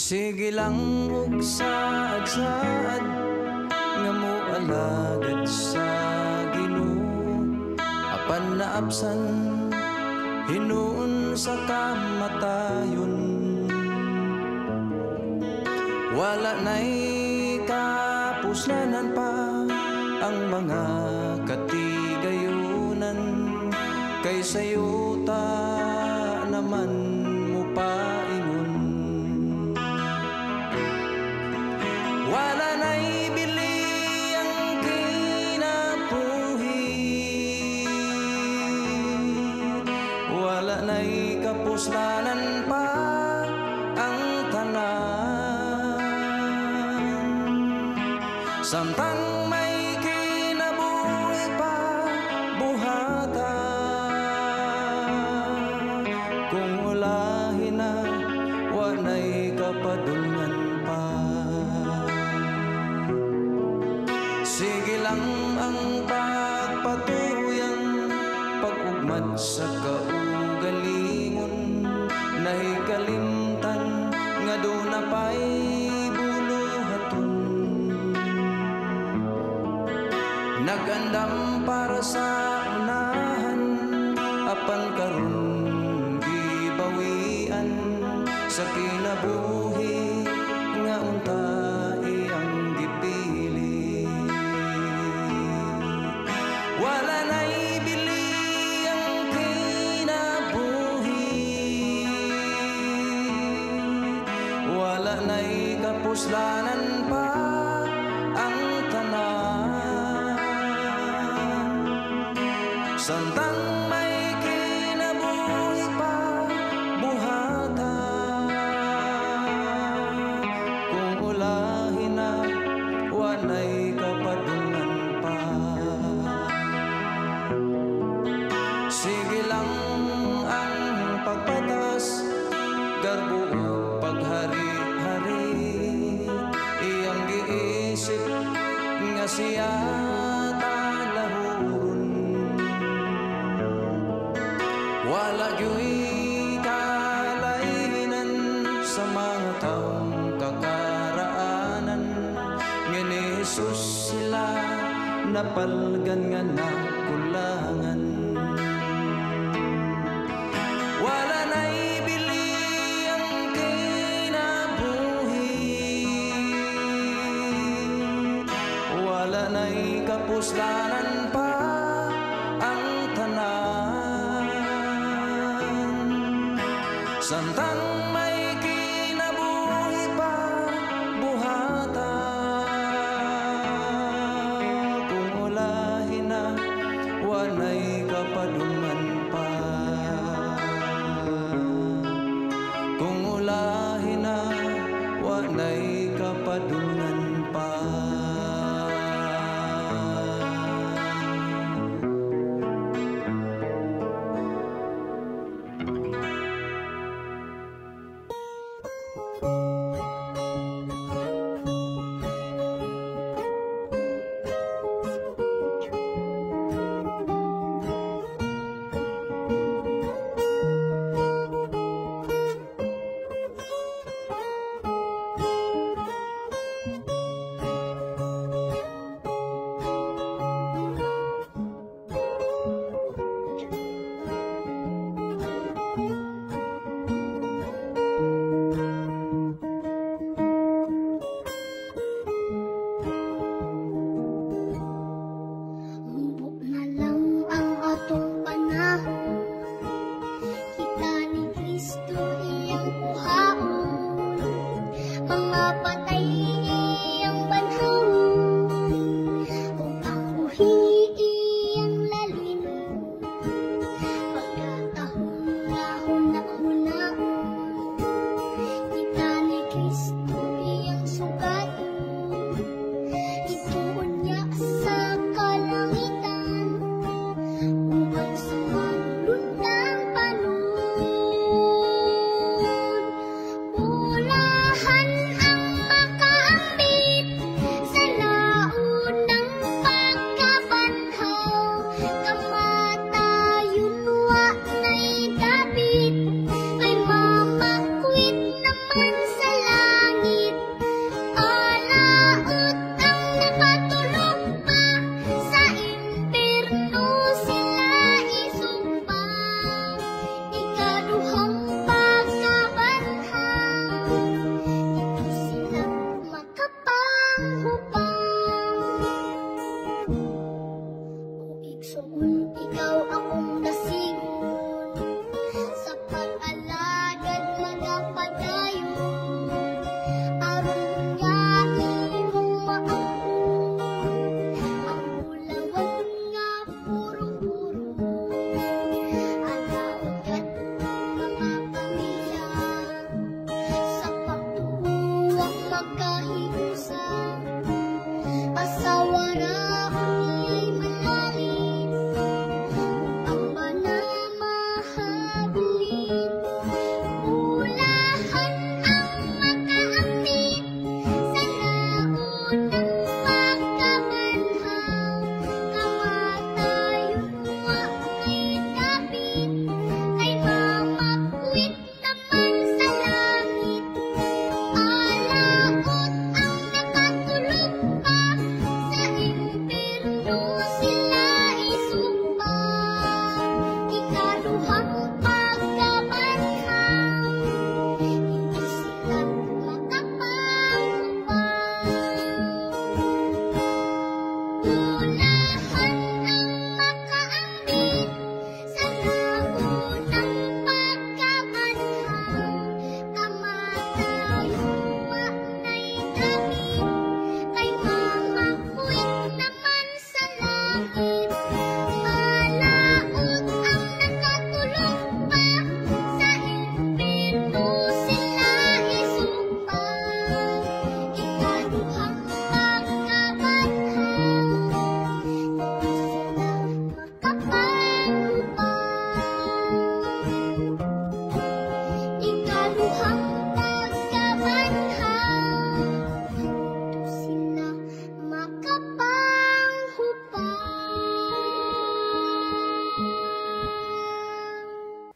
Sige lang ug saad-saad nga moalagad sa Ginoo, apan naabsan hinuon sa kamatayon. Wala na'y kapuslanan pa ang mga katigayunan, kay sayo ta naman mo paingon. Wala na'y bili ang kinabuhi, wala na'y kapuslanan pa ang tanan. Samtang may kinabuhi pa buhata, kung ulahin na wanay kapadungan pa. Sige lang ang pagpatuyang pag-ugmad sa kaugalingon, nahi kalimtan nga doon na pa'y buluhaton. Nagandam para sa unahan, apan karon gibawian sa kinabuhi nga unta iyang gipili. Wala na'y bili ang kinabuhi, wala na'y kapuslanan pa ang tanan. Samtang may kinabuhi pa buhata, kung ulahin na wanay kapadungan pa. Sige lang ang pagpatas, garbo o paghari-hari, iyang giisip nga siya talahuron. Wala gyu'y kalainan sa mga taong kakaraanan, nga ni Jesus sila napalgan nga nakulangan. Wala na'y bili ang kinabuhi, wala na'y kapuslanan pa ang tanan. Samtang may kinabuhi pa buhata, kung ulahin na wanay kapadungan pa. Kung ulahin na wanay kapadungan pa.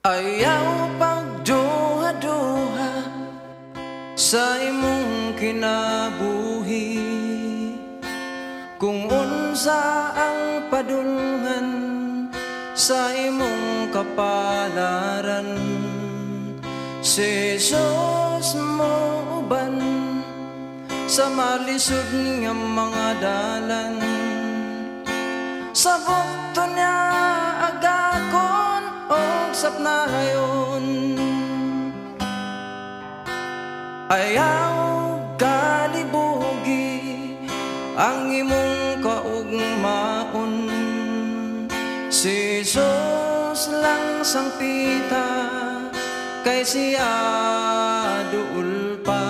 Ayaw pagduha-duha sa imong kinabuhi, kung unsa ang padulngan sa imong kapalaran. Si Jesus mo uban sa malisod nga mga dalan, sa bukto niya agakon og sapnayon. Ayaw kalibugi ang imong kaugmaon, si Jesus lang sangpita kay siya duul pa.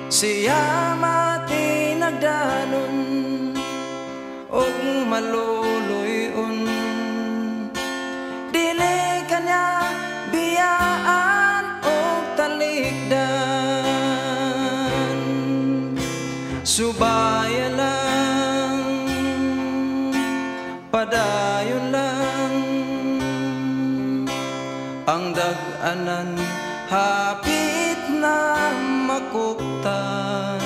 Siya matinagdanon og maluluyon, dili kanya biyaan og talikdan. Subaya lang, padayon lang, ang dag-anan hapit na makuptan.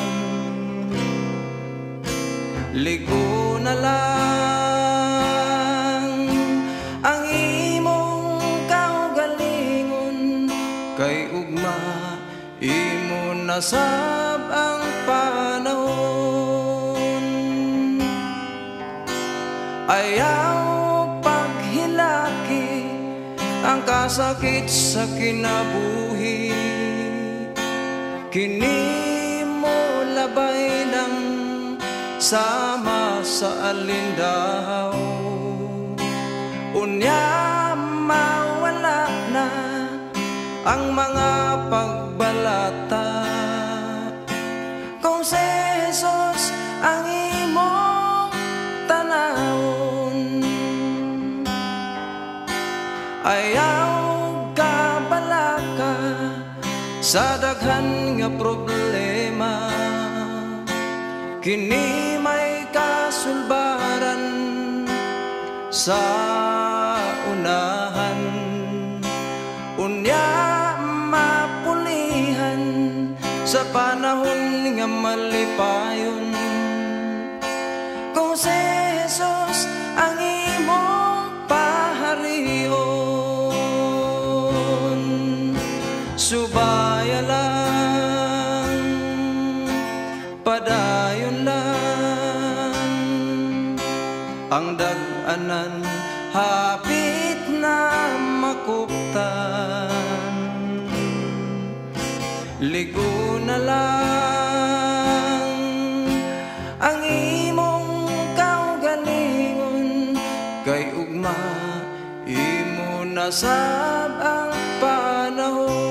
Ligo na lang ang imong kaugalingon, kay ugma imo nasab ang panahon. Ayaw paghilaki ang kasakit sa kinabuhi, kini mo labay lang sama sa alindaw. Unya mawala na ang mga pagbalata, kung si Jesus ang imong tanawon. Ayaw ka balaka sa daghan nga problema, kini may kasulbaran sa unahan. Unya mapulihan sa panahon nga malipayon, kung si Jesus ang imong paharion. Subaya lang, padayon lang, ang dag-anan hapit na makuptan. Ligo na lang ang imong kaugalingon, kay ugma imo nasab ang panahon.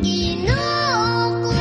Ginoo ko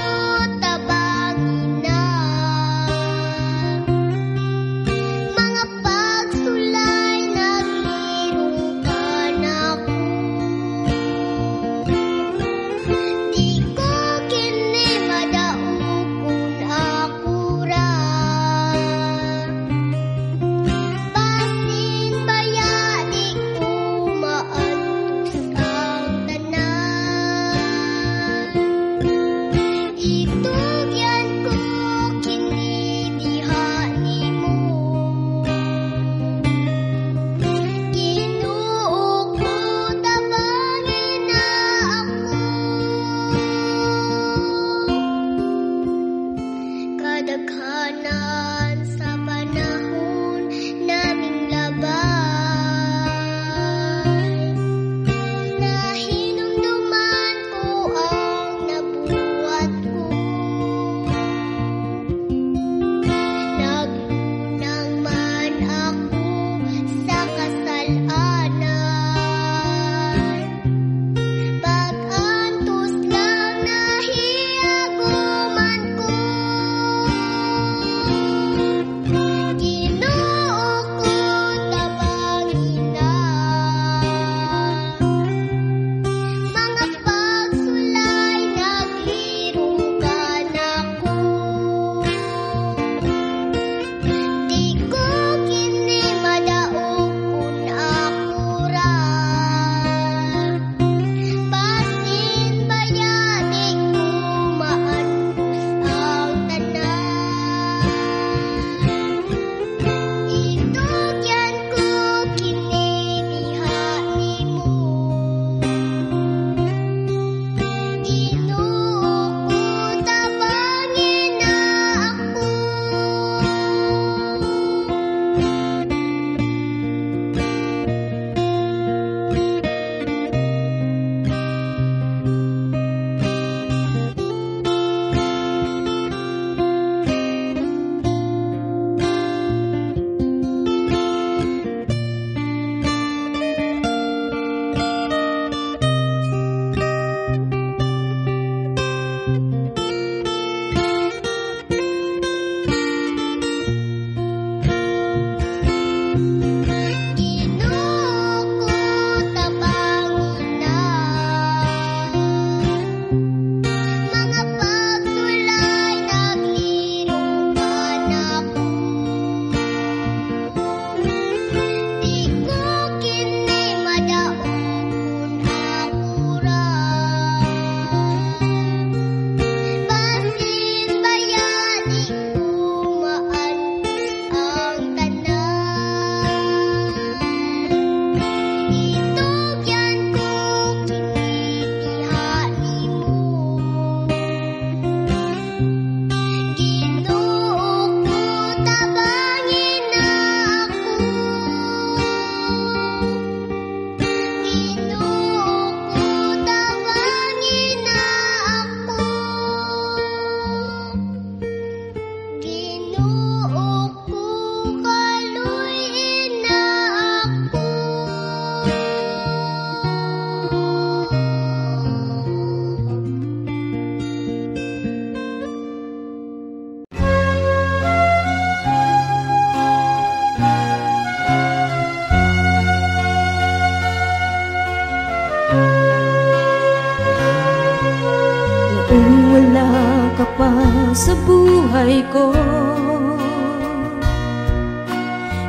Kung wala ka pa sa buhay ko,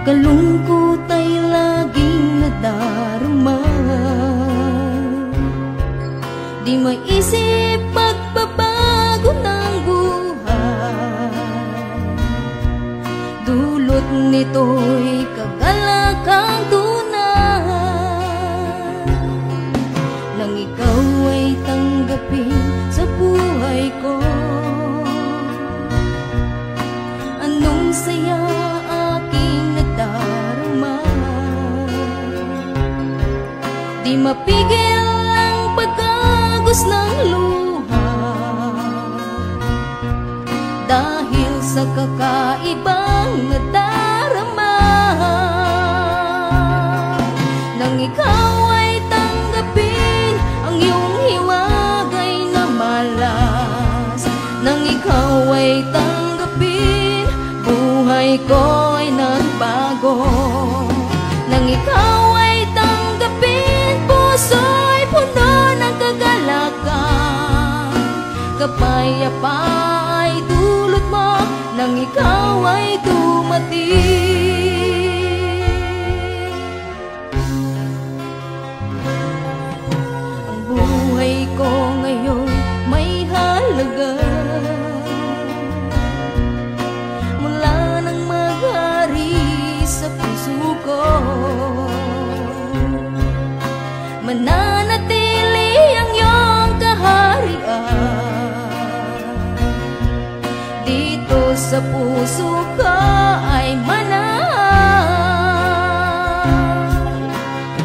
kalungkot ay laging nadarama. Di maisip pagbabago ng buhay, dulot nito'y kagalakang tunay. Nang ikaw ay tanggapin sa buhay ko, anong saya aking nadarama. Di mapigil ang pagkagos ng luha, dahil sa kakaibang nadarama. Nang ikaw ay tanggapin ang iyong hiwagay na malas, nang ikaw ay tanggapin, buhay ko ay nagbago. Nang ikaw ay tanggapin, puso'y puno ng kagalakan. Kapayapa ay dulot mo nang ikaw ay dumating. Ang buhay ko ngayon may halaga, mula nang maghari sa puso ko. Mananatili ang iyong kaharian, dito sa puso ko ay manahan.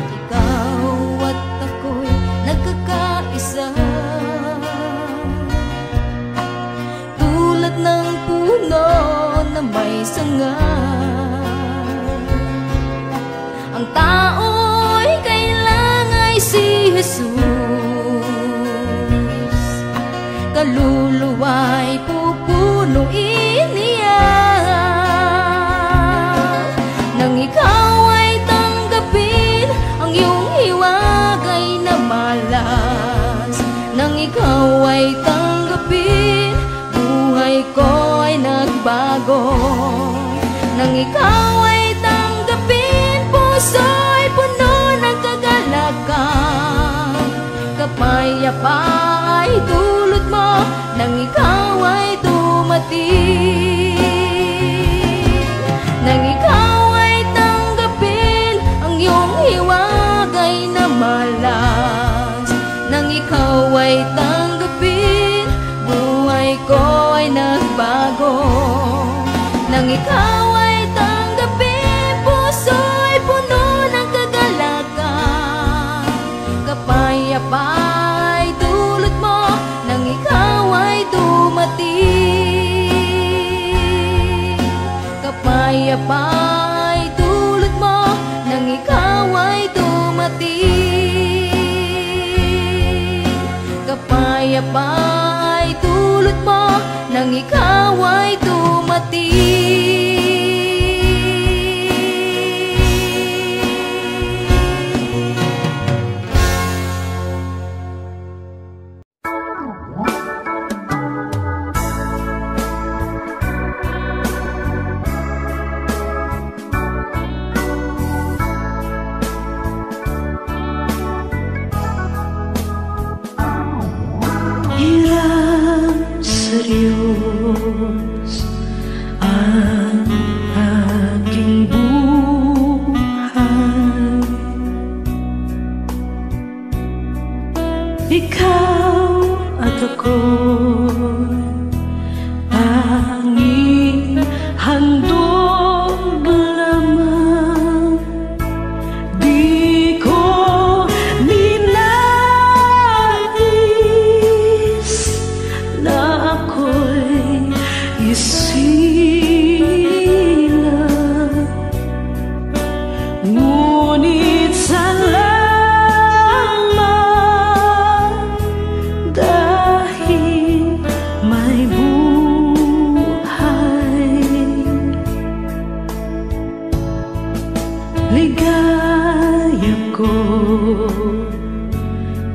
Ikaw at ako'y nagkakaisa, tulad ng puno na may sanga. Ang tao'y kailang ay si Jesus, kaluluwa'y pupunuin niya. Nang ikaw ay tanggapin ang iyong hiwagay na malas, nang ikaw ay tanggapin, buhay ko ay nagbago. Nang ikaw ay tanggapin, puso'y puno ng kagalakan. Kapayapa ay dulot mo nang ikaw ay dumating. Nang ikaw ay tanggapin ang iyong hiwagay na malas, nang ikaw ay tanggapin, buhay ko ay nagbago. Nang ikaw ay tanggapin, puso'y puno ng kagalakan. Kapayapa ay dulot mo nang ikaw ay dumating. Kapayapa ay dulot mo nang ikaw ay dumating. Kapayapa ay dulot mo nang ikaw ay dumating. Hirap sa Diyos ang aking buhay. Ikaw at ako'y tanging handog lamang. Di ko ninais na ako'y isilang, ngunit salamat dahil may buhay. Ligaya ko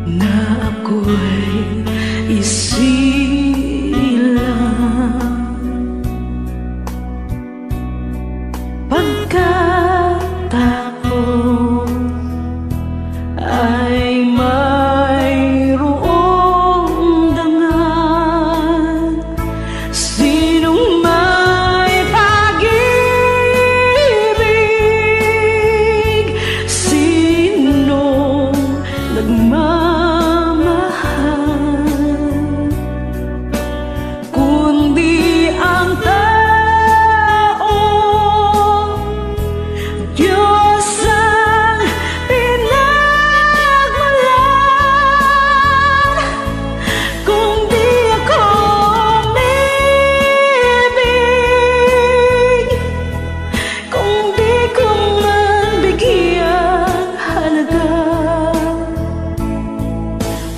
na ako'y isilang,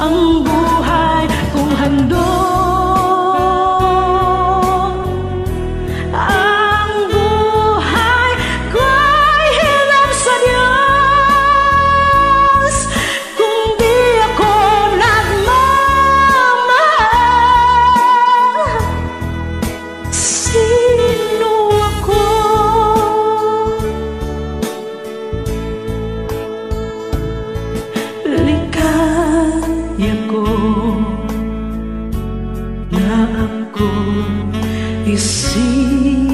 ang buhay kung handog. Ang buhay ko'y hirap sa Diyos. Kung di ako nagmamahal, sino ako? Likaya ko na ako isip